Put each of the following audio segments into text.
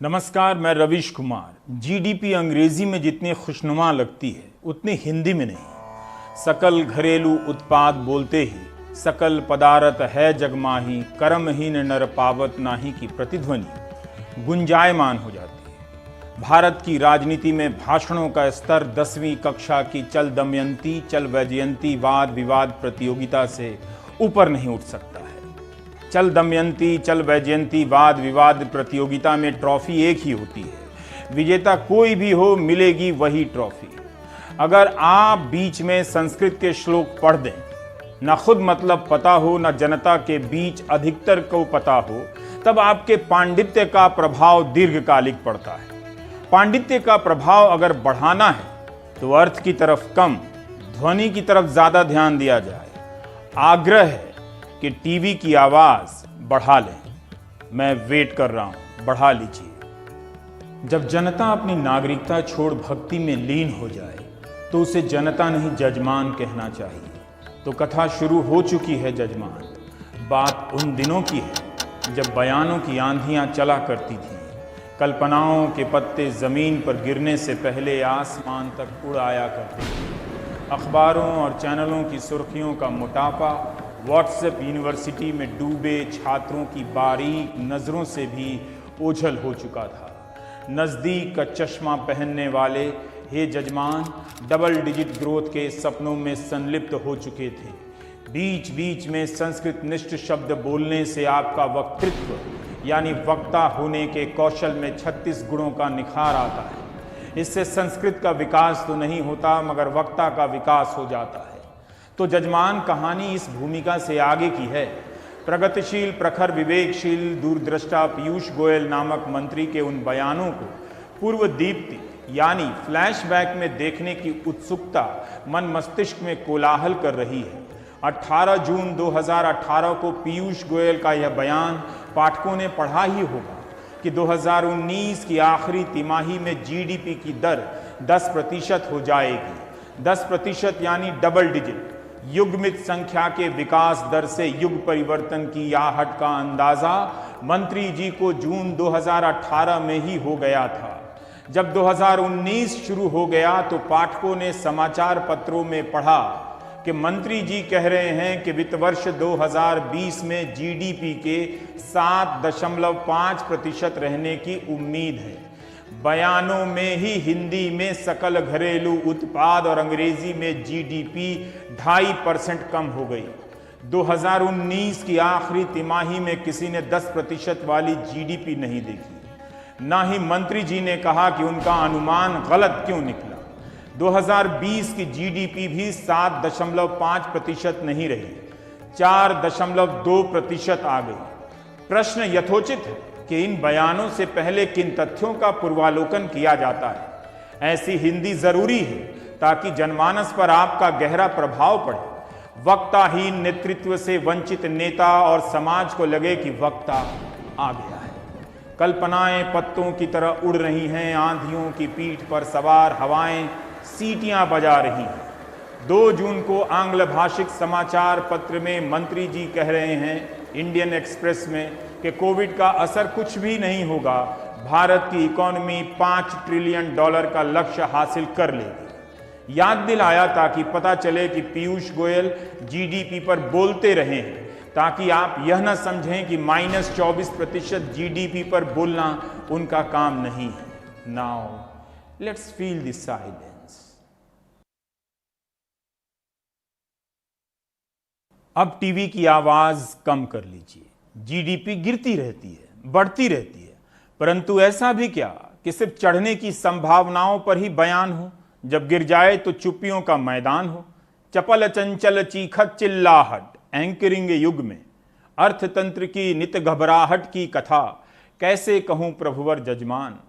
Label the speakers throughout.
Speaker 1: नमस्कार, मैं रवीश कुमार। जीडीपी अंग्रेजी में जितनी खुशनुमा लगती है उतनी हिंदी में नहीं। सकल घरेलू उत्पाद बोलते ही सकल पदार्थ है जगमाही, कर्महीन नर पावत नाही की प्रतिध्वनि गुंजायमान हो जाती है। भारत की राजनीति में भाषणों का स्तर 10वीं कक्षा की चल दमयंती चल वैजयंती वाद विवाद प्रतियोगिता से ऊपर नहीं उठ सकता है। चल दमयंती चल वैजयंती वाद विवाद प्रतियोगिता में ट्रॉफी एक ही होती है, विजेता कोई भी हो मिलेगी वही ट्रॉफी। अगर आप बीच में संस्कृत के श्लोक पढ़ दें, ना खुद मतलब पता हो ना जनता के बीच अधिकतर को पता हो, तब आपके पांडित्य का प्रभाव दीर्घकालिक पड़ता है। पांडित्य का प्रभाव अगर बढ़ाना है तो अर्थ की तरफ कम, ध्वनि की तरफ ज्यादा ध्यान दिया जाए। आग्रह है कि टीवी की आवाज बढ़ा लें। मैं वेट कर रहा हूं, बढ़ा लीजिए। जब जनता अपनी नागरिकता छोड़ भक्ति में लीन हो जाए तो उसे जनता नहीं जजमान कहना चाहिए। तो कथा शुरू हो चुकी है जजमान। बात उन दिनों की है जब बयानों की आंधियां चला करती थीं। कल्पनाओं के पत्ते जमीन पर गिरने से पहले आसमान तक उड़ आया करते थे। अखबारों और चैनलों की सुर्खियों का मोटापा व्हाट्सएप यूनिवर्सिटी में डूबे छात्रों की बारीक नज़रों से भी ओझल हो चुका था। नज़दीक का चश्मा पहनने वाले हे जजमान डबल डिजिट ग्रोथ के सपनों में संलिप्त हो चुके थे। बीच बीच में संस्कृत निष्ठ शब्द बोलने से आपका वक्तृत्व यानी वक्ता होने के कौशल में 36 गुणों का निखार आता है। इससे संस्कृत का विकास तो नहीं होता मगर वक्ता का विकास हो जाता है। तो जजमान कहानी इस भूमिका से आगे की है। प्रगतिशील प्रखर विवेकशील दूरदृष्टा पीयूष गोयल नामक मंत्री के उन बयानों को पूर्व दीप्ति यानी फ्लैशबैक में देखने की उत्सुकता मन मस्तिष्क में कोलाहल कर रही है। 18 जून 2018 को पीयूष गोयल का यह बयान पाठकों ने पढ़ा ही होगा कि 2019 की आखिरी तिमाही में जीडीपी की दर 10% हो जाएगी। 10% यानी डबल डिजिट। युग्मित संख्या के विकास दर से युग परिवर्तन की आहट का अंदाजा मंत्री जी को जून 2018 में ही हो गया था। जब 2019 शुरू हो गया तो पाठकों ने समाचार पत्रों में पढ़ा कि मंत्री जी कह रहे हैं कि वित्त वर्ष 2020 में जीडीपी के 7.5% रहने की उम्मीद है। बयानों में ही हिंदी में सकल घरेलू उत्पाद और अंग्रेजी में जीडीपी 2.5% कम हो गई। 2019 की आखिरी तिमाही में किसी ने 10% वाली जीडीपी नहीं देखी। ना ही मंत्री जी ने कहा कि उनका अनुमान गलत क्यों निकला। 2020 की जीडीपी भी 7.5% नहीं रही, 4.2% आ गई। प्रश्न यथोचित है कि इन बयानों से पहले किन तथ्यों का पूर्वालोकन किया जाता है। ऐसी हिंदी जरूरी है ताकि जनमानस पर आपका गहरा प्रभाव पड़े। वक्ताहीन नेतृत्व से वंचित नेता और समाज को लगे कि वक्ता आ गया है। कल्पनाएं पत्तों की तरह उड़ रही हैं, आंधियों की पीठ पर सवार हवाएं सीटियां बजा रही हैं। 2 जून को आंग्ल भाषिक समाचार पत्र में मंत्री जी कह रहे हैं इंडियन एक्सप्रेस में कि कोविड का असर कुछ भी नहीं होगा, भारत की इकोनॉमी $5 ट्रिलियन का लक्ष्य हासिल कर लेगी। याद दिलाया ताकि पता चले कि पीयूष गोयल जीडीपी पर बोलते रहे हैं, ताकि आप यह न समझें कि -24% जीडीपी पर बोलना उनका काम नहीं है। Now let's feel the silence. अब टीवी की आवाज कम कर लीजिए। जीडीपी गिरती रहती है, बढ़ती रहती है, परंतु ऐसा भी क्या कि सिर्फ चढ़ने की संभावनाओं पर ही बयान हो। जब गिर जाए तो चुप्पियों का मैदान हो। चपल चंचल चीखत चिल्लाहट एंकरिंग युग में अर्थतंत्र की नित घबराहट की कथा कैसे कहूं प्रभुवर जजमान।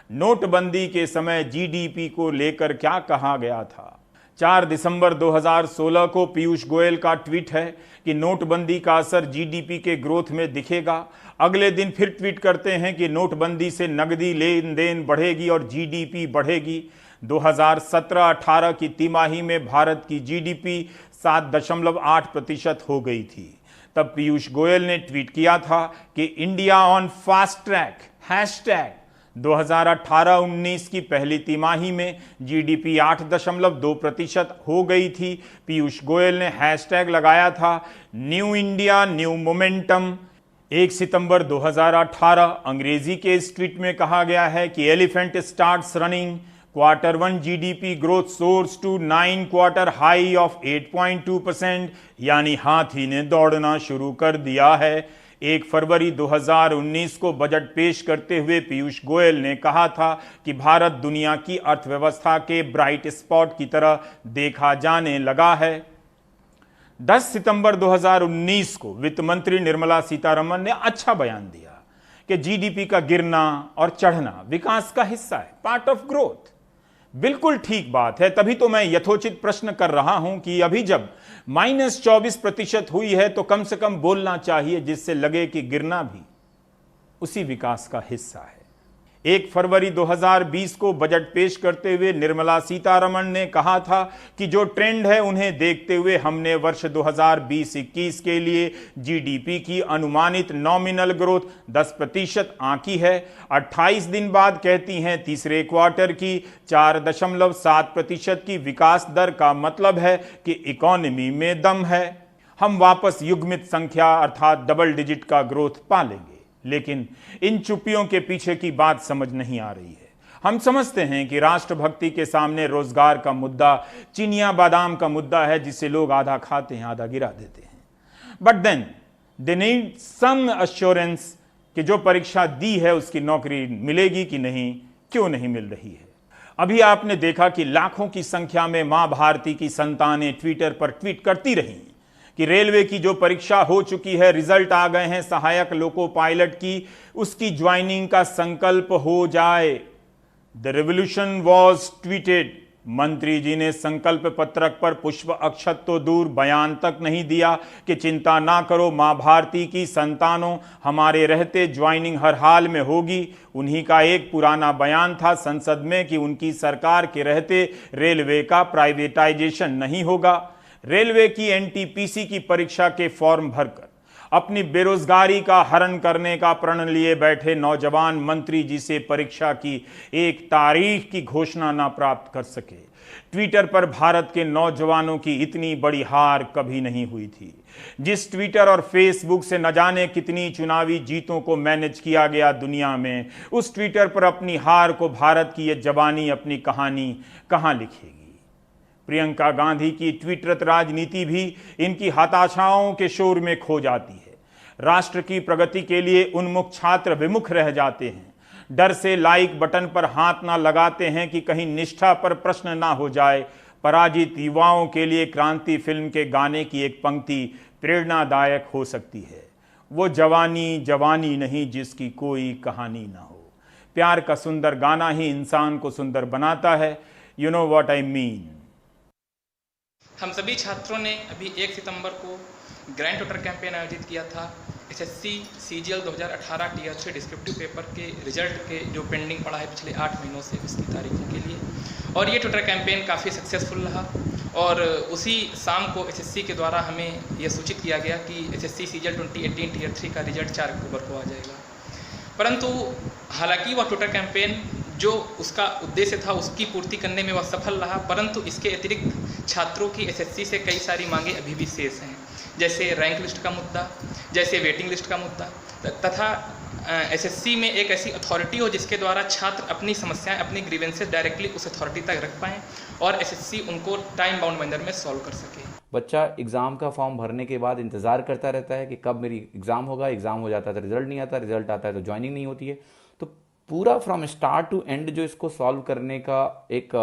Speaker 1: नोटबंदी के समय जीडीपी को लेकर क्या कहा गया था। 4 दिसंबर 2016 को पीयूष गोयल का ट्वीट है कि नोटबंदी का असर जीडीपी के ग्रोथ में दिखेगा। अगले दिन फिर ट्वीट करते हैं कि नोटबंदी से नकदी लेन देन बढ़ेगी और जीडीपी बढ़ेगी। 2017-18 की तिमाही में भारत की जीडीपी 7.8% हो गई थी। तब पीयूष गोयल ने ट्वीट किया था कि इंडिया ऑन फास्ट ट्रैक, 2018-19 की पहली तिमाही में जीडीपी 8.2% हो गई थी। पीयूष गोयल ने हैशटैग लगाया था न्यू इंडिया न्यू मोमेंटम। 1 सितंबर 2018 अंग्रेजी के इस ट्वीट में कहा गया है कि elephant starts running, Q1 GDP growth soars to 9 quarter high of 8.2%, यानी हाथी ने दौड़ना शुरू कर दिया है। 1 फरवरी 2019 को बजट पेश करते हुए पीयूष गोयल ने कहा था कि भारत दुनिया की अर्थव्यवस्था के ब्राइट स्पॉट की तरह देखा जाने लगा है। 10 सितंबर 2019 को वित्त मंत्री निर्मला सीतारमण ने अच्छा बयान दिया कि जीडीपी का गिरना और चढ़ना विकास का हिस्सा है, पार्ट ऑफ ग्रोथ। बिल्कुल ठीक बात है, तभी तो मैं यथोचित प्रश्न कर रहा हूं कि अभी जब -24% हुई है तो कम से कम बोलना चाहिए जिससे लगे कि गिरना भी उसी विकास का हिस्सा है। 1 फरवरी 2020 को बजट पेश करते हुए निर्मला सीतारमण ने कहा था कि जो ट्रेंड है उन्हें देखते हुए हमने वर्ष 2020-21 के लिए जीडीपी की अनुमानित नॉमिनल ग्रोथ 10% आंकी है। 28 दिन बाद कहती हैं तीसरे क्वार्टर की 4.7% की विकास दर का मतलब है कि इकोनॉमी में दम है। हम वापस युग्मित संख्या अर्थात डबल डिजिट का ग्रोथ पालेंगे। लेकिन इन चुप्पियों के पीछे की बात समझ नहीं आ रही है। हम समझते हैं कि राष्ट्रभक्ति के सामने रोजगार का मुद्दा चिनिया बादाम का मुद्दा है जिसे लोग आधा खाते हैं आधा गिरा देते हैं। But then they need some assurance कि जो परीक्षा दी है उसकी नौकरी मिलेगी कि नहीं, क्यों नहीं मिल रही है। अभी आपने देखा कि लाखों की संख्या में मां भारती की संतानें ट्विटर पर ट्वीट करती रहीं कि रेलवे की जो परीक्षा हो चुकी है, रिजल्ट आ गए हैं सहायक लोको पायलट की, उसकी ज्वाइनिंग का संकल्प हो जाए। The revolution was tweeted. मंत्री जी ने संकल्प पत्रक पर पुष्प अक्षत तो दूर बयान तक नहीं दिया कि चिंता ना करो मां भारती की संतानों, हमारे रहते ज्वाइनिंग हर हाल में होगी। उन्हीं का एक पुराना बयान था संसद में कि उनकी सरकार के रहते रेलवे का प्राइवेटाइजेशन नहीं होगा। रेलवे की एनटीपीसी की परीक्षा के फॉर्म भरकर अपनी बेरोजगारी का हरण करने का प्रण लिए बैठे नौजवान मंत्री जी से परीक्षा की एक तारीख की घोषणा ना प्राप्त कर सके। ट्विटर पर भारत के नौजवानों की इतनी बड़ी हार कभी नहीं हुई थी। जिस ट्विटर और फेसबुक से न जाने कितनी चुनावी जीतों को मैनेज किया गया दुनिया में, उस ट्विटर पर अपनी हार को भारत की यह जवानी अपनी कहानी कहां लिखेगी। प्रियंका गांधी की ट्विटरत राजनीति भी इनकी हताशाओं के शोर में खो जाती है। राष्ट्र की प्रगति के लिए उन्मुख छात्र विमुख रह जाते हैं, डर से लाइक बटन पर हाथ ना लगाते हैं कि कहीं निष्ठा पर प्रश्न ना हो जाए। पराजित युवाओं के लिए क्रांति फिल्म के गाने की एक पंक्ति प्रेरणादायक हो सकती है, वो जवानी जवानी नहीं जिसकी कोई कहानी ना हो। प्यार का सुंदर गाना ही इंसान को सुंदर बनाता है। You know what I mean.
Speaker 2: हम सभी छात्रों ने अभी 1 सितंबर को ग्रैंड ट्विटर कैंपेन आयोजित किया था SSC CGL 2018 tier 3 descriptive paper के रिजल्ट के जो पेंडिंग पड़ा है पिछले 8 महीनों से उसकी तारीखों के लिए। और ये ट्विटर कैंपेन काफ़ी सक्सेसफुल रहा और उसी शाम को एसएससी के द्वारा हमें यह सूचित किया गया कि एसएससी सीजीएल 2018 टीयर 3 का रिजल्ट 4 अक्टूबर को आ जाएगा। परंतु हालांकि वह ट्विटर कैंपेन जो उसका उद्देश्य था उसकी पूर्ति करने में वह सफल रहा, परंतु इसके अतिरिक्त छात्रों की एसएससी से कई सारी मांगे अभी भी शेष हैं, जैसे रैंक लिस्ट का मुद्दा, जैसे वेटिंग लिस्ट का मुद्दा, तथा एसएससी में एक ऐसी अथॉरिटी हो जिसके द्वारा छात्र अपनी समस्याएं, अपनी ग्रीवेंसेस डायरेक्टली उस अथॉरिटी तक रख पाएँ और एसएससी उनको टाइम बाउंड मैनर में सॉल्व कर सके।
Speaker 3: बच्चा एग्ज़ाम का फॉर्म भरने के बाद इंतज़ार करता रहता है कि कब मेरी एग्ज़ाम होगा, एग्ज़ाम हो जाता है तो रिजल्ट नहीं आता, रिजल्ट आता है तो ज्वाइनिंग नहीं होती है। तो पूरा फ्रॉम स्टार्ट टू एंड जो इसको सॉल्व करने का एक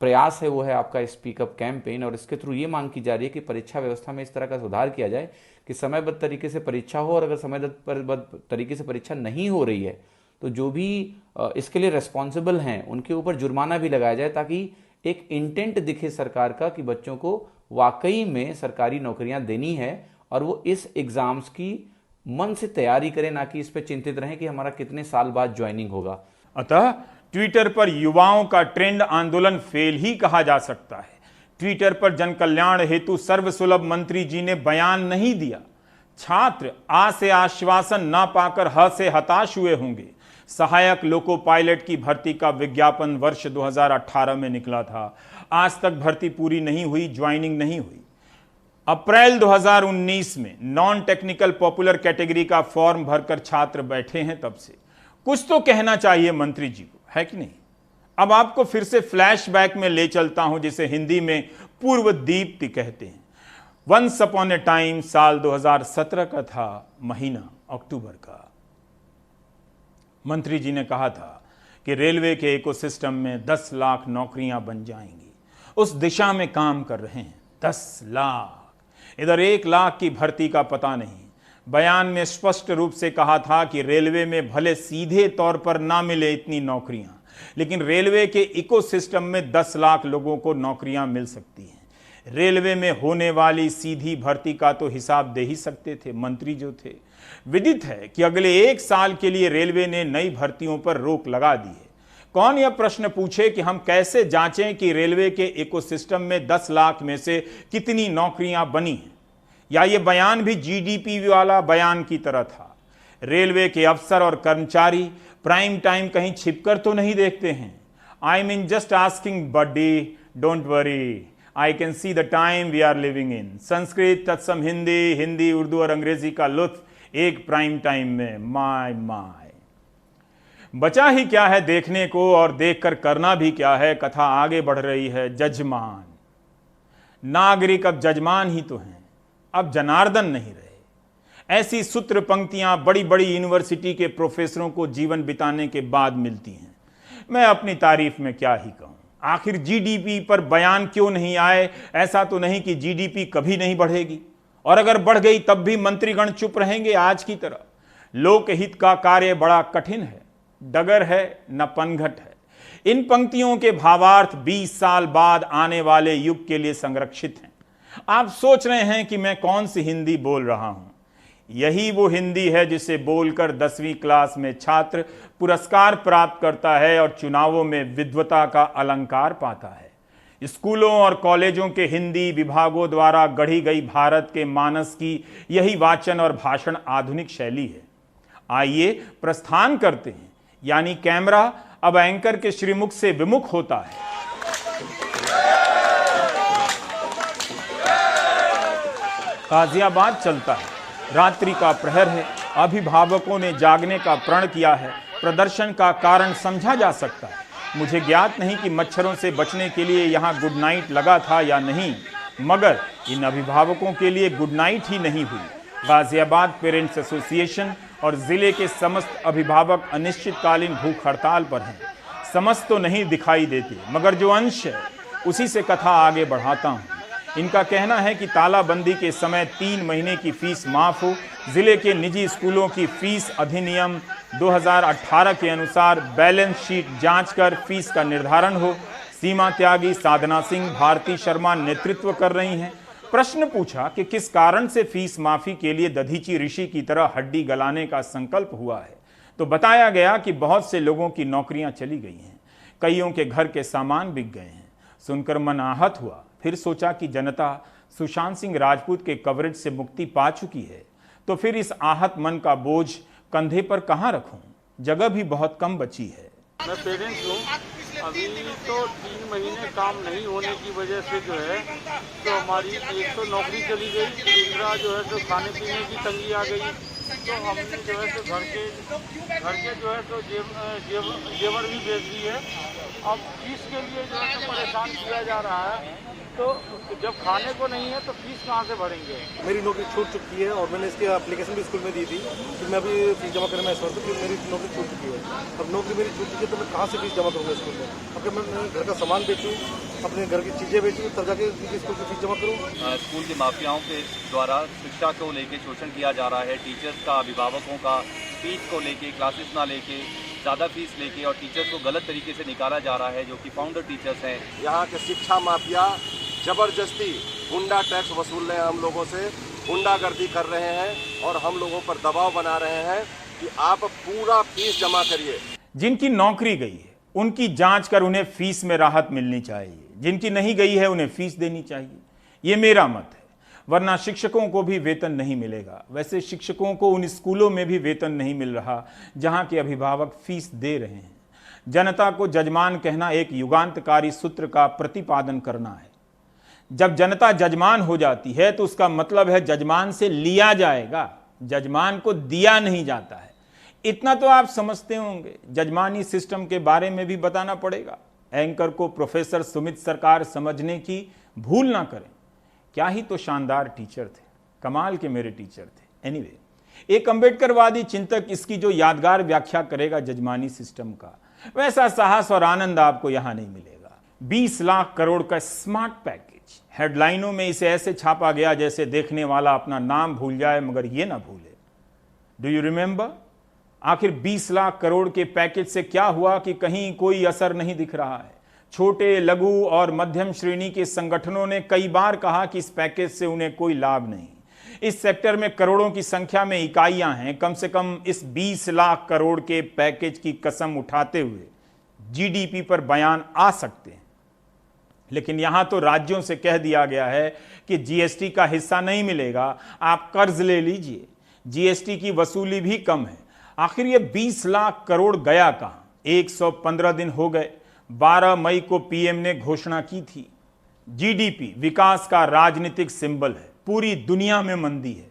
Speaker 3: प्रयास है वो है आपका स्पीकअप कैंपेन। और इसके थ्रू ये मांग की जा रही है कि परीक्षा व्यवस्था में इस तरह का सुधार किया जाए कि समयबद्ध तरीके से परीक्षा हो, और अगर समयबद्ध तरीके से परीक्षा नहीं हो रही है तो जो भी इसके लिए रिस्पॉन्सिबल हैं उनके ऊपर जुर्माना भी लगाया जाए, ताकि एक इंटेंट दिखे सरकार का कि बच्चों को वाकई में सरकारी नौकरियां देनी है और वो इस एग्जाम्स की मन से तैयारी करें, ना कि इस पे चिंतित रहें कि हमारा कितने साल बाद ज्वाइनिंग होगा।
Speaker 1: अतः ट्विटर पर युवाओं का ट्रेंड आंदोलन फेल ही कहा जा सकता है। ट्विटर पर जन कल्याण हेतु सर्वसुलभ मंत्री जी ने बयान नहीं दिया। छात्र आ से आश्वासन ना पाकर ह से हताश हुए होंगे। सहायक लोको पायलट की भर्ती का विज्ञापन वर्ष 2018 में निकला था। आज तक भर्ती पूरी नहीं हुई, ज्वाइनिंग नहीं हुई। अप्रैल 2019 में नॉन टेक्निकल पॉपुलर कैटेगरी का फॉर्म भरकर छात्र बैठे हैं। तब से कुछ तो कहना चाहिए मंत्री जी को, है कि नहीं? अब आपको फिर से फ्लैशबैक में ले चलता हूं, जिसे हिंदी में पूर्व दीप्ति कहते हैं। वंस अपॉन ए टाइम साल 2017 का था, महीना अक्टूबर का। मंत्री जी ने कहा था कि रेलवे के इकोसिस्टम में 10 लाख नौकरियां बन जाएंगी। उस दिशा में काम कर रहे हैं। 10 लाख, इधर 1 लाख की भर्ती का पता नहीं। बयान में स्पष्ट रूप से कहा था कि रेलवे में भले सीधे तौर पर ना मिले इतनी नौकरियां, लेकिन रेलवे के इकोसिस्टम में 10 लाख लोगों को नौकरियां मिल सकती हैं। रेलवे में होने वाली सीधी भर्ती का तो हिसाब दे ही सकते थे मंत्री जो थे। विदित है कि अगले 1 साल के लिए रेलवे ने नई भर्तियों पर रोक लगा दी है। कौन यह प्रश्न पूछे कि हम कैसे जांचें कि रेलवे के इकोसिस्टम में 10 लाख में से कितनी नौकरियां बनी हैं? या ये बयान भी जीडीपी वाला बयान की तरह था? रेलवे के अफसर और कर्मचारी प्राइम टाइम कहीं छिपकर तो नहीं देखते हैं? I mean just asking buddy, don't worry, I can see the time we are living in. Sanskrit तत्सम हिंदी, हिंदी उर्दू और अंग्रेजी का लुत्फ एक प्राइम टाइम में। माय माय, बचा ही क्या है देखने को, और देखकर करना भी क्या है। कथा आगे बढ़ रही है। जजमान, नागरिक अब जजमान ही तो हैं, अब जनार्दन नहीं रहे। ऐसी सूत्र पंक्तियां बड़ी बड़ी यूनिवर्सिटी के प्रोफेसरों को जीवन बिताने के बाद मिलती हैं। मैं अपनी तारीफ में क्या ही कहूं। आखिर जीडीपी पर बयान क्यों नहीं आए? ऐसा तो नहीं कि जीडीपी कभी नहीं बढ़ेगी, और अगर बढ़ गई तब भी मंत्रीगण चुप रहेंगे आज की तरह। लोकहित का कार्य बड़ा कठिन है, डगर है न पनघट है। इन पंक्तियों के भावार्थ 20 साल बाद आने वाले युग के लिए संरक्षित हैं। आप सोच रहे हैं कि मैं कौन सी हिंदी बोल रहा हूं। यही वो हिंदी है जिसे बोलकर 10वीं क्लास में छात्र पुरस्कार प्राप्त करता है और चुनावों में विद्वता का अलंकार पाता है। स्कूलों और कॉलेजों के हिंदी विभागों द्वारा गढ़ी गई भारत के मानस की यही वाचन और भाषण आधुनिक शैली है। आइए प्रस्थान करते हैं, यानी कैमरा अब एंकर के श्रीमुख से विमुख होता है। गाजियाबाद चलता है। रात्रि का प्रहर है। अभिभावकों ने जागने का प्रण किया है। प्रदर्शन का कारण समझा जा सकता है। मुझे ज्ञात नहीं कि मच्छरों से बचने के लिए यहाँ गुड नाइट लगा था या नहीं, मगर इन अभिभावकों के लिए गुड नाइट ही नहीं हुई। गाजियाबाद पेरेंट्स एसोसिएशन और जिले के समस्त अभिभावक अनिश्चितकालीन भूख हड़ताल पर हैं। समस्त तो नहीं दिखाई देते, मगर जो अंश है उसी से कथा आगे बढ़ाता हूँ। इनका कहना है कि तालाबंदी के समय 3 महीने की फीस माफ हो। जिले के निजी स्कूलों की फीस अधिनियम 2018 के अनुसार बैलेंस शीट जांच कर फीस का निर्धारण हो। सीमा त्यागी साधना सिंह, भारती शर्मा नेतृत्व कर रही हैं। प्रश्न पूछा कि किस कारण से फीस माफी के लिए दधीची ऋषि की तरह हड्डी गलाने का संकल्प हुआ है, तो बताया गया कि बहुत से लोगों की नौकरियां चली गई हैं, कईयों के घर के सामान बिक गए हैं। सुनकर मन आहत हुआ। फिर सोचा कि जनता सुशांत सिंह राजपूत के कवरेज से मुक्ति पा चुकी है, तो फिर इस आहत मन का बोझ कंधे पर कहाँ रखूं? जगह भी बहुत कम बची है।
Speaker 4: मैं पेरेंट्स हूँ। अभी तो 3 महीने काम नहीं होने की वजह से जो है तो हमारी एक तो नौकरी चली गई, दूसरा जो है तो खाने पीने की तंगी आ गई। तो हमने जो है तो घर के जो है तो जेवर भी बेच दी है। अब फीस के लिए जो है तो परेशान किया जा रहा है। तो जब खाने को नहीं है तो फीस कहाँ से भरेंगे?
Speaker 5: मेरी नौकरी छूट चुकी है और मैंने इसकी एप्लीकेशन भी स्कूल में दी थी कि मैं अभी फीस जमा करने में ऐसा कि मेरी नौकरी छूट चुकी है। अब नौकरी मेरी छूट चुकी है तो मैं कहाँ से फीस जमा करूँगा स्कूल में? अब मैं घर का सामान बेचूँ, अपने घर की चीज़ें बेचूँ, तब जाके स्कूल की फीस जमा करूँ।
Speaker 6: स्कूल के माफियाओं के द्वारा शिक्षा को लेकर शोषण किया जा रहा है। टीचर्स का, अभिभावकों का फीस को लेके, क्लासेस ना लेके, ज़्यादा फीस लेके और टीचर्स को गलत तरीके से निकाला जा रहा है, जो कि फाउंडर टीचर्स हैं।
Speaker 7: यहाँ के शिक्षा माफिया जबरदस्ती गुंडा टैक्स वसूल रहे हैं, हम लोगों से गुंडागर्दी कर रहे हैं और हम लोगों पर दबाव बना रहे हैं कि आप पूरा फीस जमा करिए।
Speaker 1: जिनकी नौकरी गई है उनकी जांच कर उन्हें फीस में राहत मिलनी चाहिए, जिनकी नहीं गई है उन्हें फीस देनी चाहिए। ये मेरा मत है। वरना शिक्षकों को भी वेतन नहीं मिलेगा। वैसे शिक्षकों को उन स्कूलों में भी वेतन नहीं मिल रहा जहां के अभिभावक फीस दे रहे हैं। जनता को जजमान कहना एक युगांतकारी सूत्र का प्रतिपादन करना है। जब जनता जजमान हो जाती है तो उसका मतलब है जजमान से लिया जाएगा, जजमान को दिया नहीं जाता है। इतना तो आप समझते होंगे। जजमानी सिस्टम के बारे में भी बताना पड़ेगा। एंकर को प्रोफेसर सुमित सरकार समझने की भूल ना करें। क्या ही तो शानदार टीचर थे, कमाल के मेरे टीचर थे। एनीवे, एक अंबेडकरवादी चिंतक इसकी जो यादगार व्याख्या करेगा जजमानी सिस्टम का, वैसा साहस और आनंद आपको यहां नहीं मिलेगा। 20 लाख करोड़ का स्मार्ट पैकेज, हेडलाइनों में इसे ऐसे छापा गया जैसे देखने वाला अपना नाम भूल जाए मगर ये ना भूले। Do you remember? आखिर 20 लाख करोड़ के पैकेज से क्या हुआ कि कहीं कोई असर नहीं दिख रहा है। छोटे, लघु और मध्यम श्रेणी के संगठनों ने कई बार कहा कि इस पैकेज से उन्हें कोई लाभ नहीं। इस सेक्टर में करोड़ों की संख्या में इकाइयां हैं। कम से कम इस 20 लाख करोड़ के पैकेज की कसम उठाते हुए जीडीपी पर बयान आ सकते हैं, लेकिन यहां तो राज्यों से कह दिया गया है कि जीएसटी का हिस्सा नहीं मिलेगा, आप कर्ज ले लीजिए। जीएसटी की वसूली भी कम है। आखिर ये 20 लाख करोड़ गया कहां? 115 दिन हो गए। 12 मई को पीएम ने घोषणा की थी। जीडीपी विकास का राजनीतिक सिंबल है। पूरी दुनिया में मंदी है।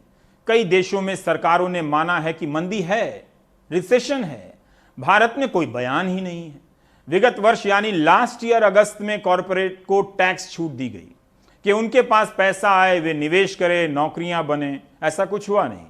Speaker 1: कई देशों में सरकारों ने माना है कि मंदी है, रिसेशन है। भारत में कोई बयान ही नहीं है। विगत वर्ष यानी लास्ट ईयर अगस्त में कॉरपोरेट को टैक्स छूट दी गई कि उनके पास पैसा आए, वे निवेश करें, नौकरियां बने। ऐसा कुछ हुआ नहीं,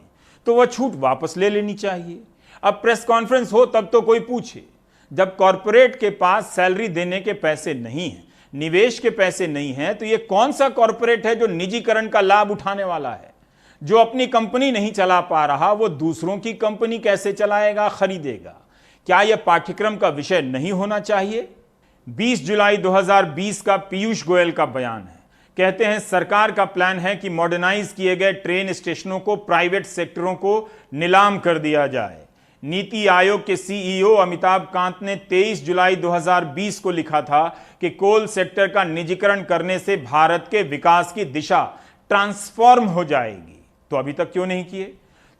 Speaker 1: तो वह छूट वापस ले लेनी चाहिए। अब प्रेस कॉन्फ्रेंस हो तब तो कोई पूछे। जब कॉरपोरेट के पास सैलरी देने के पैसे नहीं हैं, निवेश के पैसे नहीं हैं, तो ये कौन सा कॉरपोरेट है जो निजीकरण का लाभ उठाने वाला है? जो अपनी कंपनी नहीं चला पा रहा वो दूसरों की कंपनी कैसे चलाएगा, खरीदेगा? क्या यह पाठ्यक्रम का विषय नहीं होना चाहिए? 20 जुलाई 2020 का पीयूष गोयल का बयान है। कहते हैं सरकार का प्लान है कि मॉडर्नाइज किए गए ट्रेन स्टेशनों को प्राइवेट सेक्टरों को नीलाम कर दिया जाए। नीति आयोग के सीईओ अमिताभ कांत ने 23 जुलाई 2020 को लिखा था कि कोल सेक्टर का निजीकरण करने से भारत के विकास की दिशा ट्रांसफॉर्म हो जाएगी। तो अभी तक क्यों नहीं किए?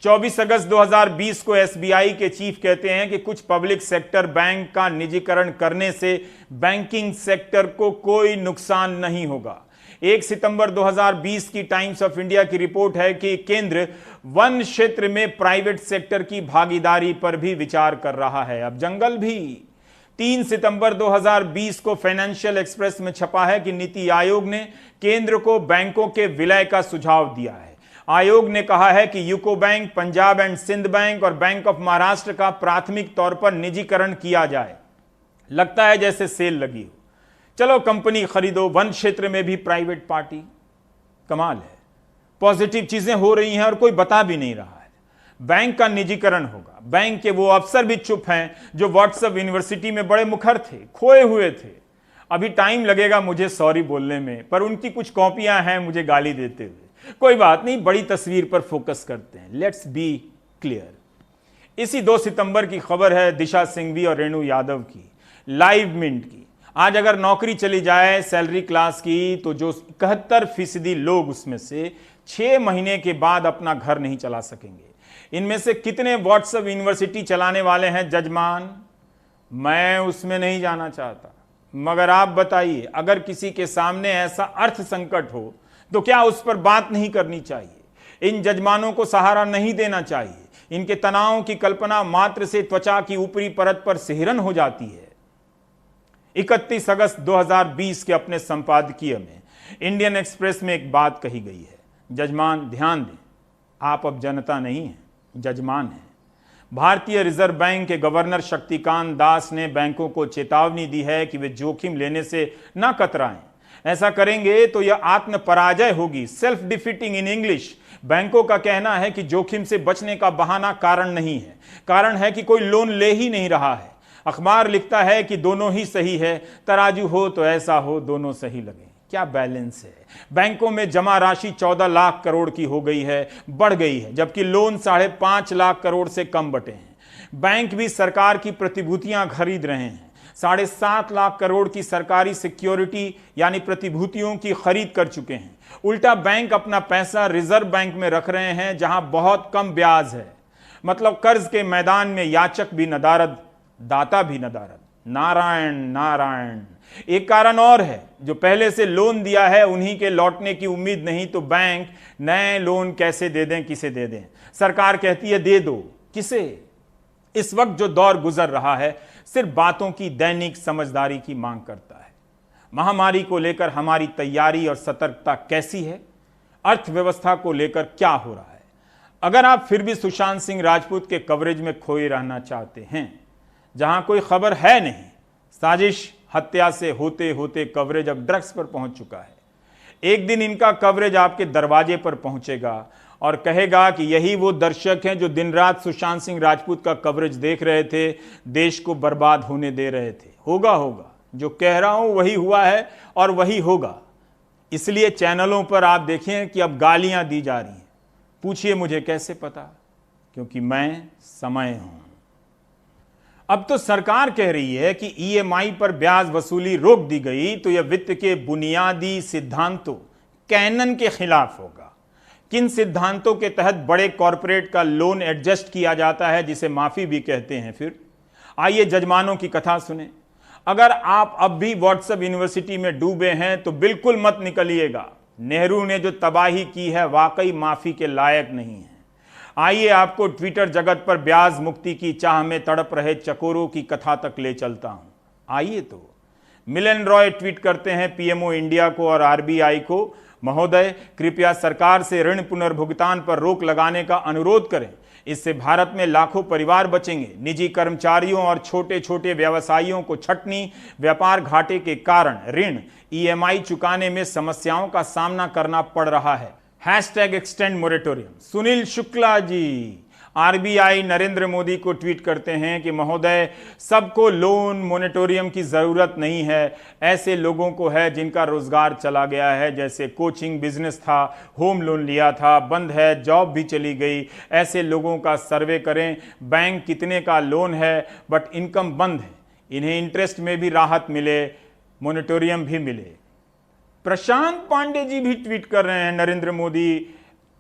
Speaker 1: 24 अगस्त 2020 को एसबीआई के चीफ कहते हैं कि कुछ पब्लिक सेक्टर बैंक का निजीकरण करने से बैंकिंग सेक्टर को कोई नुकसान नहीं होगा। 1 सितंबर 2020 की टाइम्स ऑफ इंडिया की रिपोर्ट है कि केंद्र वन क्षेत्र में प्राइवेट सेक्टर की भागीदारी पर भी विचार कर रहा है। अब जंगल भी। 3 सितंबर 2020 को फाइनेंशियल एक्सप्रेस में छपा है कि नीति आयोग ने केंद्र को बैंकों के विलय का सुझाव दिया है। आयोग ने कहा है कि UCO bank, Punjab and Sindh bank और बैंक ऑफ महाराष्ट्र का प्राथमिक तौर पर निजीकरण किया जाए। लगता है जैसे सेल लगी हो। चलो कंपनी खरीदो, वन क्षेत्र में भी प्राइवेट पार्टी। कमाल है, पॉजिटिव चीजें हो रही हैं और कोई बता भी नहीं रहा है। बैंक का निजीकरण होगा। बैंक के वो अफसर भी चुप हैं जो व्हाट्सएप यूनिवर्सिटी में बड़े मुखर थे, खोए हुए थे। अभी टाइम लगेगा मुझे सॉरी बोलने में, पर उनकी कुछ कॉपियां हैं मुझे गाली देते हुए। कोई बात नहीं, बड़ी तस्वीर पर फोकस करते हैं। Let's be clear. इसी 2 सितंबर की खबर है दिशा सिंघवी और रेणु यादव की, लाइव मिंट की। आज अगर नौकरी चली जाए सैलरी क्लास की, तो जो 71% लोग उसमें से 6 महीने के बाद अपना घर नहीं चला सकेंगे। इनमें से कितने व्हाट्सएप यूनिवर्सिटी चलाने वाले हैं जजमान? मैं उसमें नहीं जाना चाहता, मगर आप बताइए, अगर किसी के सामने ऐसा अर्थ संकट हो तो क्या उस पर बात नहीं करनी चाहिए? इन जजमानों को सहारा नहीं देना चाहिए। इनके तनाव की कल्पना मात्र से त्वचा की ऊपरी परत पर सिहरन हो जाती है। 31 अगस्त 2020 के अपने संपादकीय में इंडियन एक्सप्रेस में एक बात कही गई है। जजमान ध्यान दें, आप अब जनता नहीं हैं, जजमान हैं। भारतीय रिजर्व बैंक के गवर्नर शक्तिकांत दास ने बैंकों को चेतावनी दी है कि वे जोखिम लेने से न कतराएं। ऐसा करेंगे तो यह आत्म पराजय होगी, सेल्फ डिफीटिंग इन इंग्लिश। बैंकों का कहना है कि जोखिम से बचने का बहाना कारण नहीं है, कारण है कि कोई लोन ले ही नहीं रहा है। अखबार लिखता है कि दोनों ही सही है, तराजू हो तो ऐसा हो दोनों सही लगे। क्या बैलेंस है? बैंकों में जमा राशि 14 लाख करोड़ की हो गई है, बढ़ गई है, जबकि लोन 5.5 लाख करोड़ से कम बटे हैं। बैंक भी सरकार की प्रतिभूतियां खरीद रहे हैं। 7.5 लाख करोड़ की सरकारी सिक्योरिटी यानी प्रतिभूतियों की खरीद कर चुके हैं। उल्टा बैंक अपना पैसा रिजर्व बैंक में रख रहे हैं जहां बहुत कम ब्याज है। मतलब कर्ज के मैदान में याचक भी नदारद, दाता भी नदारद। नारायण नारायण। एक कारण और है, जो पहले से लोन दिया है उन्हीं के लौटने की उम्मीद नहीं तो बैंक नए लोन कैसे दे दें, किसे दे दें। सरकार कहती है दे दो, किसे? इस वक्त जो दौर गुजर रहा है सिर्फ बातों की दैनिक समझदारी की मांग करता है। महामारी को लेकर हमारी तैयारी और सतर्कता कैसी है? अर्थव्यवस्था को लेकर क्या हो रहा है? अगर आप फिर भी सुशांत सिंह राजपूत के कवरेज में खोए रहना चाहते हैं, जहां कोई खबर है नहीं, साजिश हत्या से होते होते कवरेज अब ड्रग्स पर पहुंच चुका है। एक दिन इनका कवरेज आपके दरवाजे पर पहुंचेगा और कहेगा कि यही वो दर्शक हैं जो दिन रात सुशांत सिंह राजपूत का कवरेज देख रहे थे, देश को बर्बाद होने दे रहे थे। होगा जो कह रहा हूं वही हुआ है और वही होगा। इसलिए चैनलों पर आप देखें कि अब गालियां दी जा रही हैं। पूछिए मुझे कैसे पता? क्योंकि मैं समय हूं। अब तो सरकार कह रही है कि ईएमआई पर ब्याज वसूली रोक दी गई तो यह वित्त के बुनियादी सिद्धांतों कैनन के खिलाफ होगा। किन सिद्धांतों के तहत बड़े कॉरपोरेट का लोन एडजस्ट किया जाता है, जिसे माफी भी कहते हैं? फिर आइए जजमानों की कथा सुने। अगर आप अब भी व्हाट्सएप यूनिवर्सिटी में डूबे हैं तो बिल्कुल मत निकलिएगा। नेहरू ने जो तबाही की है वाकई माफी के लायक नहीं है। आइए आपको ट्विटर जगत पर ब्याज मुक्ति की चाह में तड़प रहे चकोरों की कथा तक ले चलता हूं। आइए तो मिलन रॉय ट्वीट करते हैं पीएमओ इंडिया को और आरबीआई को, महोदय कृपया सरकार से ऋण पुनर्भुगतान पर रोक लगाने का अनुरोध करें। इससे भारत में लाखों परिवार बचेंगे। निजी कर्मचारियों और छोटे छोटे व्यवसायियों को छटनी व्यापार घाटे के कारण ऋण ईएमआई चुकाने में समस्याओं का सामना करना पड़ रहा है। #extend moratorium। Sunil Shukla ji RBI Narendra Modi को ट्वीट करते हैं कि महोदय सबको लोन मोरेटोरियम की जरूरत नहीं है, ऐसे लोगों को है जिनका रोजगार चला गया है, जैसे कोचिंग बिजनेस था, होम लोन लिया था, बंद है, जॉब भी चली गई। ऐसे लोगों का सर्वे करें। बैंक कितने का लोन है बट इनकम बंद है, इन्हें इंटरेस्ट में भी राहत मिले, मोरेटोरियम भी मिले। प्रशांत पांडे जी भी ट्वीट कर रहे हैं नरेंद्र मोदी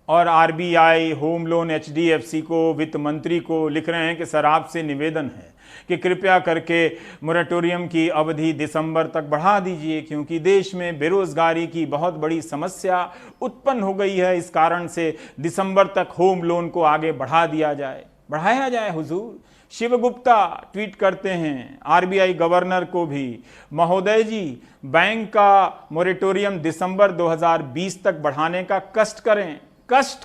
Speaker 1: और आरबीआई, होम लोन, एचडीएफसी को, वित्त मंत्री को लिख रहे हैं कि सर आपसे निवेदन है कि कृपया करके मोरेटोरियम की अवधि दिसंबर तक बढ़ा दीजिए, क्योंकि देश में बेरोजगारी की बहुत बड़ी समस्या उत्पन्न हो गई है। इस कारण से दिसंबर तक होम लोन को आगे बढ़ाया जाए हुजूर। शिवगुप्ता ट्वीट करते हैं आरबीआई गवर्नर को भी, महोदय जी बैंक का मोरेटोरियम दिसंबर 2020 तक बढ़ाने का कष्ट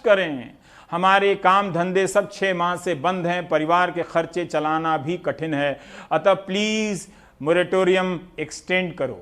Speaker 1: करें। हमारे काम धंधे सब 6 माह से बंद हैं, परिवार के खर्चे चलाना भी कठिन है, अतः प्लीज मोरेटोरियम एक्सटेंड करो।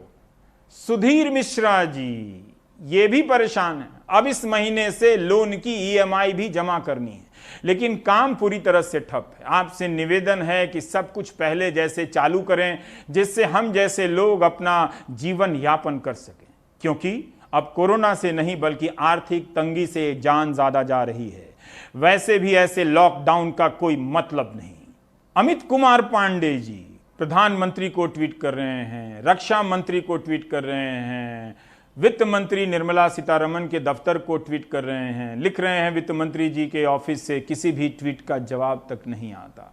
Speaker 1: सुधीर मिश्रा जी ये भी परेशान है, अब इस महीने से लोन की ईएमआई भी जमा करनी है, लेकिन काम पूरी तरह से ठप है। आपसे निवेदन है कि सब कुछ पहले जैसे चालू करें, जिससे हम जैसे लोग अपना जीवन यापन कर सकें, क्योंकि अब कोरोना से नहीं बल्कि आर्थिक तंगी से जान ज्यादा जा रही है। वैसे भी ऐसे लॉकडाउन का कोई मतलब नहीं। अमित कुमार पांडे जी प्रधानमंत्री को ट्वीट कर रहे हैं, रक्षा मंत्री को ट्वीट कर रहे हैं, वित्त मंत्री निर्मला सीतारमण के दफ्तर को ट्वीट कर रहे हैं, लिख रहे हैं वित्त मंत्री जी के ऑफिस से किसी भी ट्वीट का जवाब तक नहीं आता।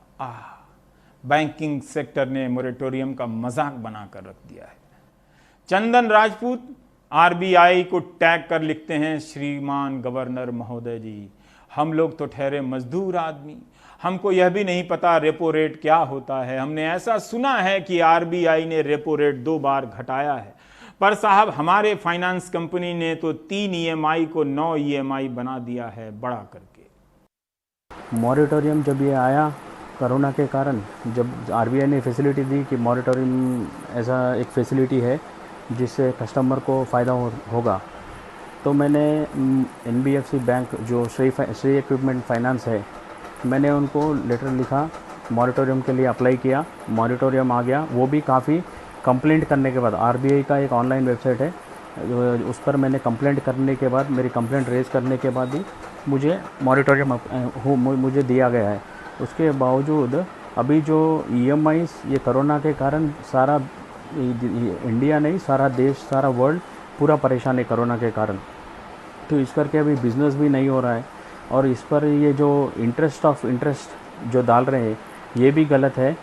Speaker 1: बैंकिंग सेक्टर ने मोरेटोरियम का मजाक बनाकर रख दिया है। चंदन राजपूत आरबीआई को टैग कर लिखते हैं, श्रीमान गवर्नर महोदय जी हम लोग तो ठहरे मजदूर आदमी, हमको यह भी नहीं पता रेपो रेट क्या होता है। हमने ऐसा सुना है कि आरबीआई ने रेपो रेट 2 बार घटाया है, पर साहब हमारे फाइनेंस कंपनी ने तो 3 ईएमआई को 9 ईएमआई बना दिया है बड़ा करके।
Speaker 8: मॉरेटोरियम जब ये आया कोरोना के कारण, जब आरबीआई ने फैसिलिटी दी कि मॉरेटोरियम ऐसा एक फैसिलिटी है जिससे कस्टमर को फ़ायदा होगा, तो मैंने एनबीएफसी बैंक जो श्री इक्विपमेंट फाइनेंस है, मैंने उनको लेटर लिखा, मॉरेटोरियम के लिए अप्लाई किया, मॉरेटोरियम आ गया। वो भी काफ़ी कंप्लेंट करने के बाद, आरबीआई का एक ऑनलाइन वेबसाइट है, उस पर मैंने कंप्लेंट करने के बाद, मेरी कंप्लेंट रेज करने के बाद ही मुझे मॉरेटोरियम मुझे दिया गया है। उसके बावजूद अभी जो EMIs ये कोरोना के कारण सारा इंडिया नहीं, सारा देश, सारा वर्ल्ड पूरा परेशान है कोरोना के कारण। तो इस करके अभी बिज़नेस भी नहीं हो रहा है, और इस पर ये जो इंटरेस्ट जो डाल रहे हैं ये भी गलत है।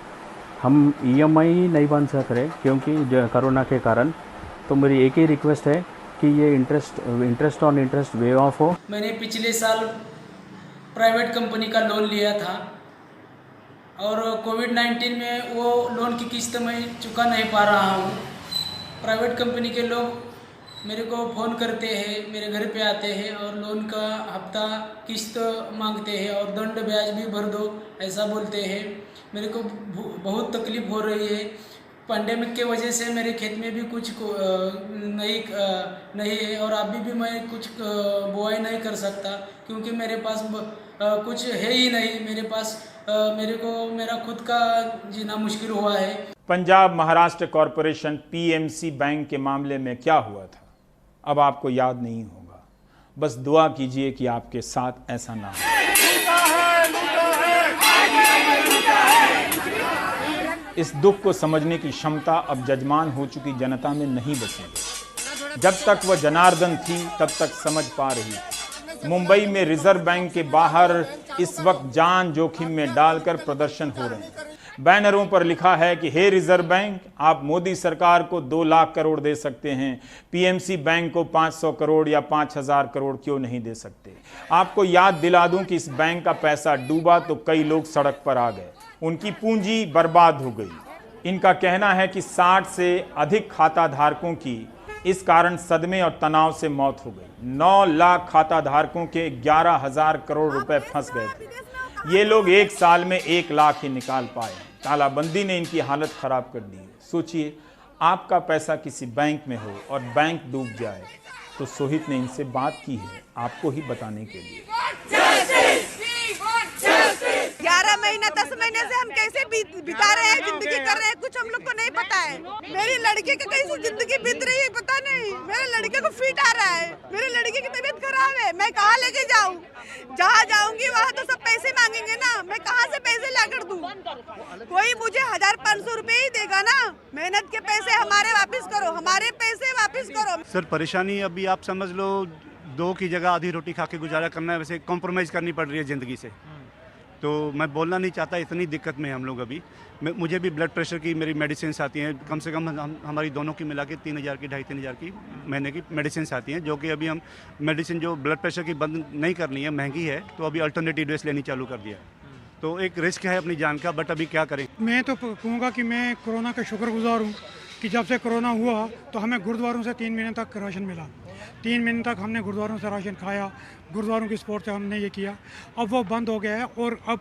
Speaker 8: हम EMI नहीं बन सक रहे क्योंकि जो कोरोना के कारण। तो मेरी एक ही रिक्वेस्ट है कि ये interest on interest wave of हो।
Speaker 9: मैंने पिछले साल प्राइवेट कंपनी का लोन लिया था और कोविड-19 में वो लोन की किस्त मैं चुका नहीं पा रहा हूँ। प्राइवेट कंपनी के लोग मेरे को फ़ोन करते हैं, मेरे घर पे आते हैं और लोन का हफ्ता किस्त मांगते हैं और दंड ब्याज भी भर दो ऐसा बोलते हैं। मेरे को बहुत तकलीफ़ हो रही है। पैंडेमिक के वजह से मेरे खेत में भी कुछ नहीं है और अभी भी मैं कुछ बुआई नहीं कर सकता क्योंकि मेरे पास कुछ है ही नहीं। मेरे पास मेरा खुद का जीना मुश्किल हुआ है।
Speaker 1: Punjab Maharashtra corporation PMC bank के मामले में क्या हुआ था अब आपको याद नहीं होगा। बस दुआ कीजिए कि आपके साथ ऐसा ना हो। इस दुख को समझने की क्षमता अब जजमान हो चुकी जनता में नहीं बची। जब तक वह जनार्दन थी तब तक समझ पा रही थी। मुंबई में रिजर्व बैंक के बाहर इस वक्त जान जोखिम में डालकर प्रदर्शन हो रहे हैं। बैनरों पर लिखा है कि हे रिजर्व बैंक, आप मोदी सरकार को 2 लाख करोड़ दे सकते हैं, PMC बैंक को 500 करोड़ या 5000 करोड़ क्यों नहीं दे सकते। आपको याद दिला दूं कि इस बैंक का पैसा डूबा तो कई लोग सड़क पर आ गए, उनकी पूंजी बर्बाद हो गई। इनका कहना है कि 60 से अधिक खाता धारकों की इस कारण सदमे और तनाव से मौत हो गई। 9 लाख खाता धारकों के 11,000 करोड़ रुपए फंस गए थे। ये लोग 1 साल में 1 लाख ही निकाल पाए। तालाबंदी ने इनकी हालत खराब कर दी है। सोचिए, आपका पैसा किसी बैंक में हो और बैंक डूब जाए तो सोहित ने इनसे बात की है आपको ही बताने के लिए।
Speaker 10: 11 महीना 10 महीने से हम कैसे बिता रहे हैं, जिंदगी कर रहे हैं, कुछ हम लोग को नहीं पता है। मेरी लड़की की कैसी जिंदगी बीत रही है पता नहीं। मेरे लड़के को फिट आ रहा है, मेरे लड़के की तबीयत खराब है, मैं कहाँ लेके जाऊँ? जहाँ जाऊंगी वहाँ तो सब पैसे मांगेंगे ना, मैं कहाँ से पैसे ला कर दूँ? कोई मुझे 1500 रुपए ही देगा ना। मेहनत के पैसे हमारे वापिस करो, हमारे पैसे वापिस करो।
Speaker 11: सर परेशानी अभी आप समझ लो 2 की जगह आधी रोटी खा के गुजारा करना है, वैसे कॉम्प्रोमाइज़ करनी पड़ रही है ज़िंदगी से। तो मैं बोलना नहीं चाहता, इतनी दिक्कत में हम लोग अभी। मुझे भी ब्लड प्रेशर की मेरी मेडिसिन आती हैं, कम से कम हमारी दोनों की मिला के 3000 की 2,500-3,000 की महीने की मेडिसिन आती हैं, जो कि अभी हम मेडिसिन जो ब्लड प्रेशर की बंद नहीं करनी है, महंगी है, तो अभी अल्टरनेटिव ड्रेस लेनी चालू कर दिया। तो एक रिस्क है अपनी जान का, बट अभी क्या करें।
Speaker 12: मैं तो कहूँगा कि मैं कोरोना का शुक्रगुजार हूँ कि जब से कोरोना हुआ तो हमें गुरुद्वारों से 3 महीने तक राशन मिला। 3 महीने तक हमने गुरुद्वारों से राशन खाया, गुरुद्वारों की सपोर्ट से हमने ये किया। अब वो बंद हो गया है और अब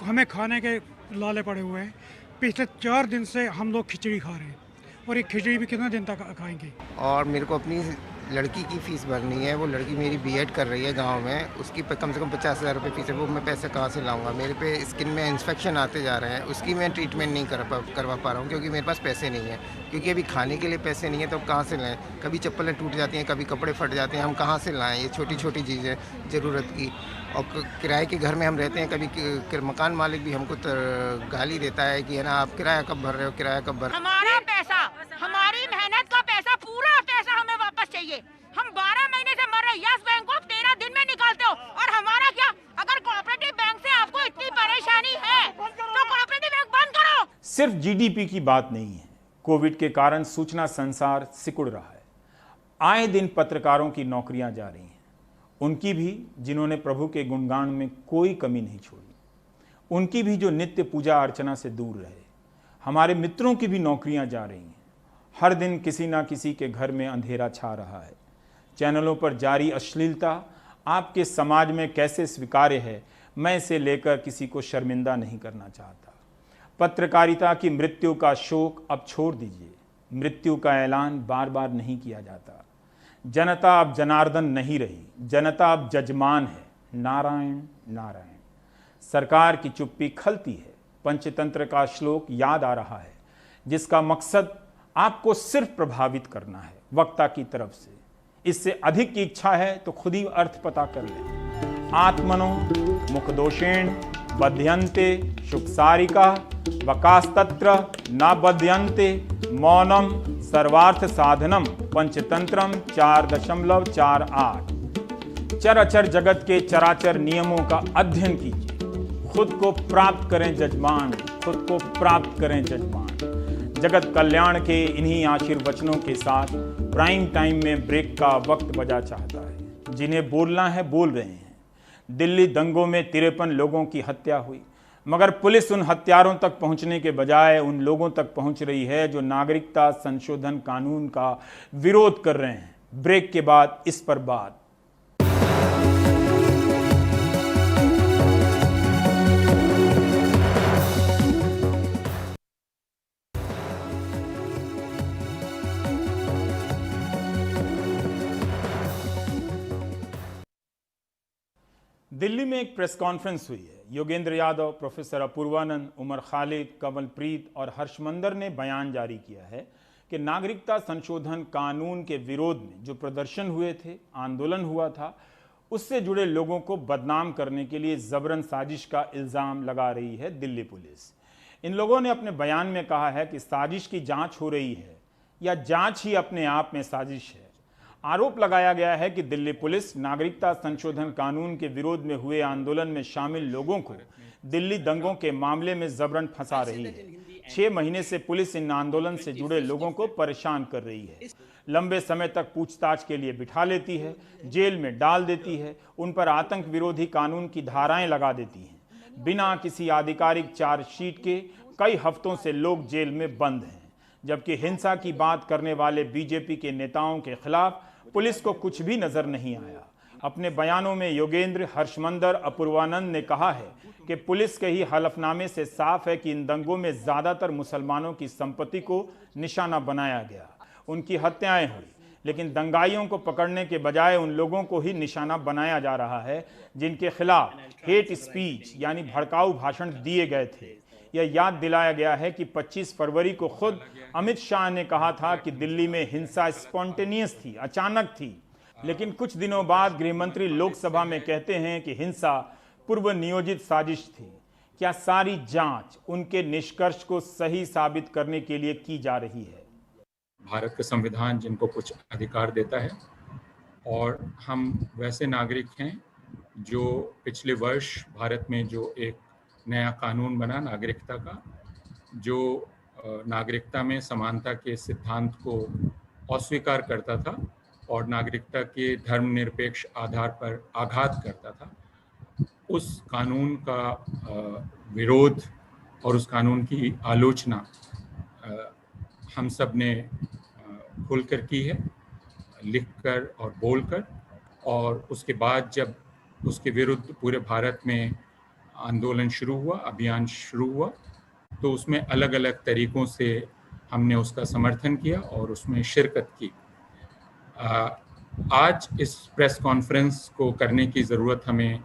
Speaker 12: हमें खाने के लाले पड़े हुए हैं। पिछले 4 दिन से हम लोग खिचड़ी खा रहे हैं और ये खिचड़ी भी कितने दिन तक खाएंगे।
Speaker 13: और मेरे को अपनी लड़की की फ़ीस भरनी है। वो लड़की मेरी B.Ed कर रही है गांव में, उसकी कम से कम 50,000 रुपये फ़ीस है। वो मैं पैसे कहाँ से लाऊंगा? मेरे पे स्किन में इन्फेक्शन आते जा रहे हैं, उसकी मैं ट्रीटमेंट नहीं करवा पा रहा हूँ क्योंकि मेरे पास पैसे नहीं है। क्योंकि अभी खाने के लिए पैसे नहीं है तो कहाँ से लाएँ? कभी चप्पलें टूट जाती हैं, कभी कपड़े फट जाते हैं, हम कहाँ से लाएँ? ये छोटी छोटी चीज़ें ज़रूरत की। और किराए के घर में हम रहते हैं, कभी मकान मालिक भी हमको गाली देता है कि है ना, आप किराया कब भर रहे हो, किराया कब भर।
Speaker 14: हमारा पैसा, हमारी मेहनत का पैसा, पूरा पैसा हमें वापस चाहिए। हम 12 महीने से मर रहे हैं। यस बैंक को 13 दिन में निकालते हो और हमारा क्या? अगर कोऑपरेटिव बैंक से आपको इतनी परेशानी है तो कोऑपरेटिव बैंक बंद करो।
Speaker 1: सिर्फ GDP की बात नहीं है, कोविड के कारण सूचना संसार सिकुड़ रहा है। आए दिन पत्रकारों की नौकरियां जा रही हैं, उनकी भी जिन्होंने प्रभु के गुणगान में कोई कमी नहीं छोड़ी, उनकी भी जो नित्य पूजा अर्चना से दूर रहे। हमारे मित्रों की भी नौकरियां जा रही हैं। हर दिन किसी ना किसी के घर में अंधेरा छा रहा है। चैनलों पर जारी अश्लीलता आपके समाज में कैसे स्वीकार्य है, मैं इसे लेकर किसी को शर्मिंदा नहीं करना चाहता। पत्रकारिता की मृत्यु का शोक अब छोड़ दीजिए। मृत्यु का ऐलान बार बार नहीं किया जाता। जनता अब जनार्दन नहीं रही, जनता अब जजमान है। नारायण नारायण। सरकार की चुप्पी खलती है। पंचतंत्र का श्लोक याद आ रहा है, जिसका मकसद आपको सिर्फ प्रभावित करना है वक्ता की तरफ से। इससे अधिक की इच्छा है तो खुद ही अर्थ पता कर लें। आत्मनो मुखदोषेण बध्यन्ते शुकसारिका वकास्तत्र न बध्यन्ते मौनम सर्वार्थ साधनम पंचतंत्रम 4.48। चराचर जगत के चराचर नियमों का अध्ययन कीजिए, खुद को प्राप्त करें जजमान, खुद को प्राप्त करें जजमान। जगत कल्याण के इन्हीं आशीर्वचनों के साथ प्राइम टाइम में ब्रेक का वक्त बजा चाहता है। जिन्हें बोलना है बोल रहे हैं। दिल्ली दंगों में 53 लोगों की हत्या हुई, मगर पुलिस उन हत्यारों तक पहुंचने के बजाय उन लोगों तक पहुंच रही है जो नागरिकता संशोधन कानून का विरोध कर रहे हैं। ब्रेक के बाद इस पर बात। दिल्ली में एक प्रेस कॉन्फ्रेंस हुई है। योगेंद्र यादव, प्रोफेसर अपूर्वानंद, उमर खालिद, कमलप्रीत और हर्षमंदर ने बयान जारी किया है कि नागरिकता संशोधन कानून के विरोध में जो प्रदर्शन हुए थे, आंदोलन हुआ था, उससे जुड़े लोगों को बदनाम करने के लिए जबरन साजिश का इल्ज़ाम लगा रही है दिल्ली पुलिस। इन लोगों ने अपने बयान में कहा है कि साजिश की जांच हो रही है या जांच ही अपने आप में साजिश है। आरोप लगाया गया है कि दिल्ली पुलिस नागरिकता संशोधन कानून के विरोध में हुए आंदोलन में शामिल लोगों को दिल्ली दंगों के मामले में जबरन फंसा रही है। 6 महीने से पुलिस इन आंदोलन से जुड़े लोगों को परेशान कर रही है। लंबे समय तक पूछताछ के लिए बिठा लेती है, जेल में डाल देती है, उन पर आतंक विरोधी कानून की धाराएं लगा देती हैं। बिना किसी आधिकारिक चार्जशीट के कई हफ्तों से लोग जेल में बंद हैं, जबकि हिंसा की बात करने वाले बीजेपी के नेताओं के खिलाफ पुलिस को कुछ भी नजर नहीं आया। अपने बयानों में योगेंद्र, हर्षमंदर, अपूर्वानंद ने कहा है कि पुलिस के ही हलफनामे से साफ है कि इन दंगों में ज्यादातर मुसलमानों की संपत्ति को निशाना बनाया गया, उनकी हत्याएं हुई, लेकिन दंगाइयों को पकड़ने के बजाय उन लोगों को ही निशाना बनाया जा रहा है जिनके खिलाफ हेट स्पीच यानी भड़काऊ भाषण दिए गए थे। यह याद दिलाया गया है कि 25 फरवरी को खुद अमित शाह ने कहा था कि दिल्ली में हिंसा स्पॉन्टेनियस थी, अचानक थी, लेकिन कुछ दिनों बाद गृहमंत्री लोकसभा में कहते हैं कि हिंसा पूर्व नियोजित साजिश थी। क्या सारी जांच उनके निष्कर्ष को सही साबित करने के लिए की जा रही है?
Speaker 15: भारत का संविधान जिनको कुछ अधिकार देता है और हम वैसे नागरिक हैं जो पिछले वर्ष भारत में जो एक नया कानून बना नागरिकता का, जो नागरिकता में समानता के सिद्धांत को अस्वीकार करता था और नागरिकता के धर्मनिरपेक्ष आधार पर आघात करता था, उस कानून का विरोध और उस कानून की आलोचना हम सब ने खुलकर की है, लिखकर और बोलकर। और उसके बाद जब उसके विरुद्ध पूरे भारत में आंदोलन शुरू हुआ, अभियान शुरू हुआ, तो उसमें अलग अलग तरीकों से हमने उसका समर्थन किया और उसमें शिरकत की। आज इस प्रेस कॉन्फ्रेंस को करने की ज़रूरत हमें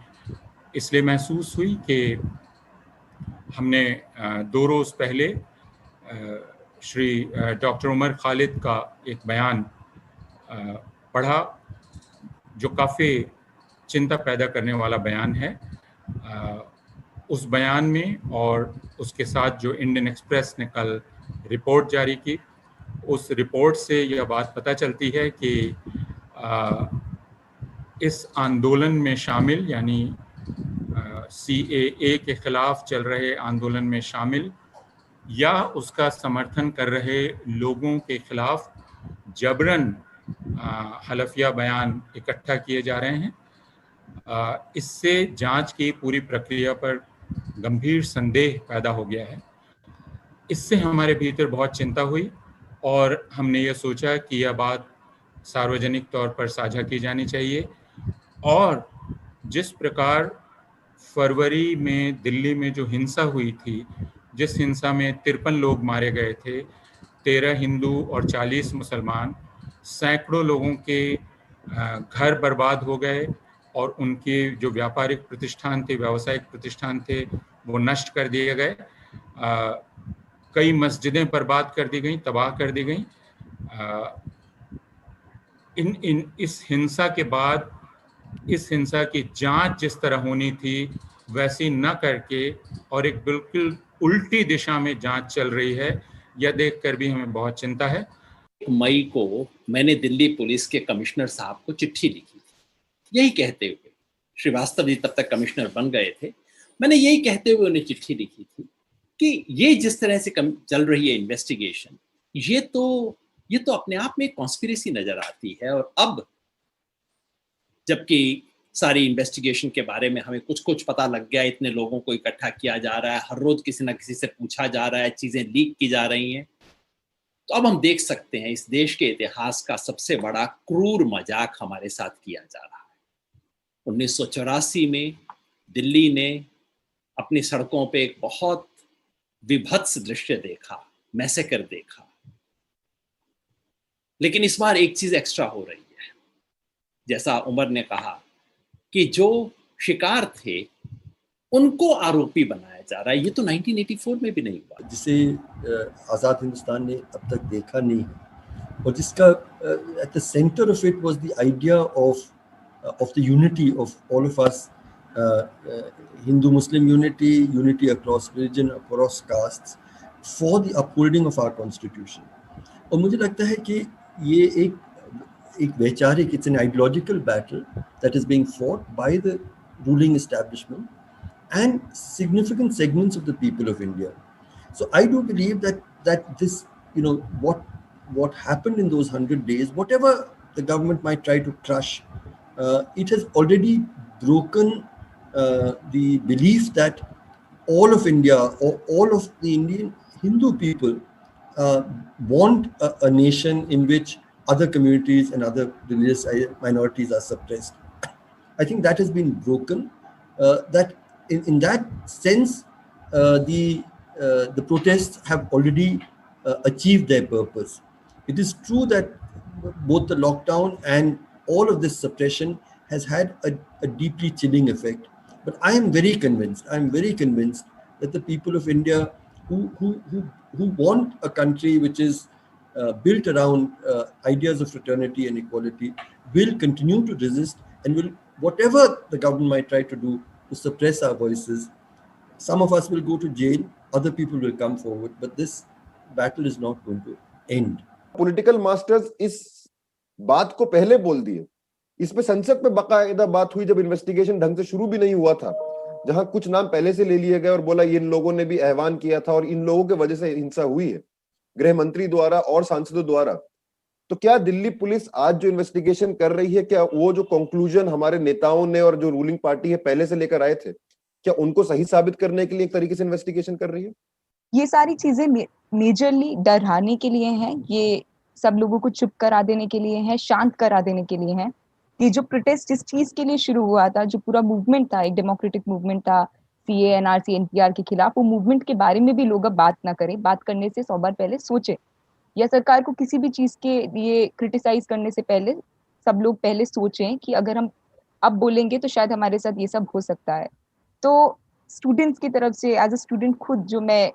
Speaker 15: इसलिए महसूस हुई कि हमने 2 रोज़ पहले श्री डॉक्टर उमर खालिद का एक बयान पढ़ा जो काफ़ी चिंता पैदा करने वाला बयान है। उस बयान में और उसके साथ जो इंडियन एक्सप्रेस ने कल रिपोर्ट जारी की, उस रिपोर्ट से यह बात पता चलती है कि इस आंदोलन में शामिल यानी CAA के खिलाफ चल रहे आंदोलन में शामिल या उसका समर्थन कर रहे लोगों के खिलाफ जबरन हलफिया बयान इकट्ठा किए जा रहे हैं। इससे जांच की पूरी प्रक्रिया पर गंभीर संदेह पैदा हो गया है। इससे हमारे भीतर बहुत चिंता हुई और हमने ये सोचा कि यह बात सार्वजनिक तौर पर साझा की जानी चाहिए। और जिस प्रकार फरवरी में दिल्ली में जो हिंसा हुई थी, जिस हिंसा में 53 लोग मारे गए थे, 13 हिंदू और 40 मुसलमान, सैकड़ों लोगों के घर बर्बाद हो गए और उनके जो व्यापारिक प्रतिष्ठान थे, व्यावसायिक प्रतिष्ठान थे, वो नष्ट कर दिए गए। कई मस्जिदें बर्बाद कर दी गई, तबाह कर दी गई। इस हिंसा के बाद इस हिंसा की जांच जिस तरह होनी थी, वैसी न करके और एक बिल्कुल उल्टी दिशा में जांच चल रही है, यह देखकर भी हमें बहुत चिंता है।
Speaker 16: मई को मैंने दिल्ली पुलिस के कमिश्नर साहब को चिट्ठी लिखी थी, यही कहते हुए, श्रीवास्तव जी तब तक कमिश्नर बन गए थे, मैंने यही कहते हुए उन्हें चिट्ठी लिखी थी कि ये जिस तरह से चल रही है इन्वेस्टिगेशन, ये तो अपने आप में कॉन्स्पिरेसी नजर आती है। और अब जबकि सारी इन्वेस्टिगेशन के बारे में हमें कुछ पता लग गया, इतने लोगों को इकट्ठा किया जा रहा है, हर रोज किसी ना किसी से पूछा जा रहा है, चीजें लीक की जा रही हैं, तो अब हम देख सकते हैं इस देश के इतिहास का सबसे बड़ा क्रूर मजाक हमारे साथ किया जा रहा है। 1984 में दिल्ली ने अपनी सड़कों पे एक बहुत विभत्स दृश्य देखा, मैसेकर देखा, लेकिन इस बार एक चीज एक्स्ट्रा हो रही है। जैसा उमर ने कहा कि जो शिकार थे उनको आरोपी बनाया जा रहा है, ये तो 1984 में भी नहीं हुआ,
Speaker 17: जिसे आज़ाद हिंदुस्तान ने अब तक देखा नहीं है, और जिसका at the centre of it was the idea of the unity of all of us, Hindu Muslim unity across religion, across castes, for the upholding of our constitution. और मुझे लगता है कि ये एक वैचारिक, it's an ideological battle that is being fought by the ruling establishment and significant segments of the people of India. So I do believe that this, what happened in those 100 days, whatever the government might try to crush, it has already broken the belief that all of India or all of the Indian Hindu people want a nation in which other communities and other religious minorities are suppressed. I think that has been broken. That in that sense, the protests have already achieved their purpose. It is true that both the lockdown and all of this suppression has had a deeply chilling effect. But I am very convinced that the people of India who want a country which is built around ideas of fraternity and equality will continue to resist, and will, whatever the government might try to do to suppress our voices, some of us will go to jail, other people will come forward, but this battle is not going to end.
Speaker 7: Political masters इस बात को पहले बोल दिए, इस पे संसद में बाकायदा बात हुई जब इन्वेस्टिगेशन ढंग से शुरू भी नहीं हुआ था, जहां कुछ नाम पहले से ले लिए गए और बोला इन लोगों ने भी आह्वान किया था और इन लोगों की वजह से हिंसा हुई है, गृह मंत्री द्वारा और सांसदों द्वारा। तो क्या दिल्ली पुलिस आज जो इन्वेस्टिगेशन कर रही है, क्या वो जो कंक्लूजन हमारे नेताओं ने और जो रूलिंग पार्टी है पहले से लेकर आए थे, क्या उनको सही साबित करने के लिए एक तरीके से इन्वेस्टिगेशन कर रही है?
Speaker 18: ये सारी चीजें मेजरली डराने के लिए हैं, ये सब लोगों को चुप करा देने के लिए है, शांत करा देने के लिए है। ये जो प्रोटेस्ट जिस चीज के लिए शुरू हुआ था, जो पूरा मूवमेंट था, एक डेमोक्रेटिक मूवमेंट था CAA, NRC, NPR के खिलाफ, वो मूवमेंट के बारे में भी लोग अब बात ना करें, बात करने से 100 बार पहले सोचे, या सरकार को किसी भी चीज के लिए क्रिटिसाइज करने से पहले सब लोग पहले सोचें कि अगर हम अब बोलेंगे तो शायद हमारे साथ ये सब हो सकता है। तो स्टूडेंट्स की तरफ से, एज अ स्टूडेंट खुद जो मैं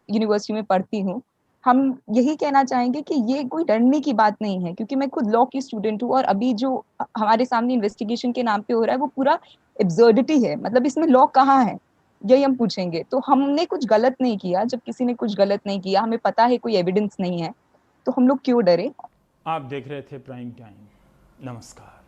Speaker 18: यूनिवर्सिटी में पढ़ती हूँ, हम यही कहना चाहेंगे कि ये कोई डरने की बात नहीं है, क्योंकि मैं खुद लॉ की स्टूडेंट हूँ और अभी जो हमारे सामने इन्वेस्टिगेशन के नाम पे हो रहा है वो पूरा एब्सर्डिटी है। मतलब इसमें लॉ कहाँ है, यही हम पूछेंगे। तो हमने कुछ गलत नहीं किया, जब किसी ने कुछ गलत नहीं किया, हमें पता है कोई एविडेंस नहीं है, तो हम लोग क्यों डरे।
Speaker 1: आप देख रहे थे प्राइम टाइम। नमस्कार।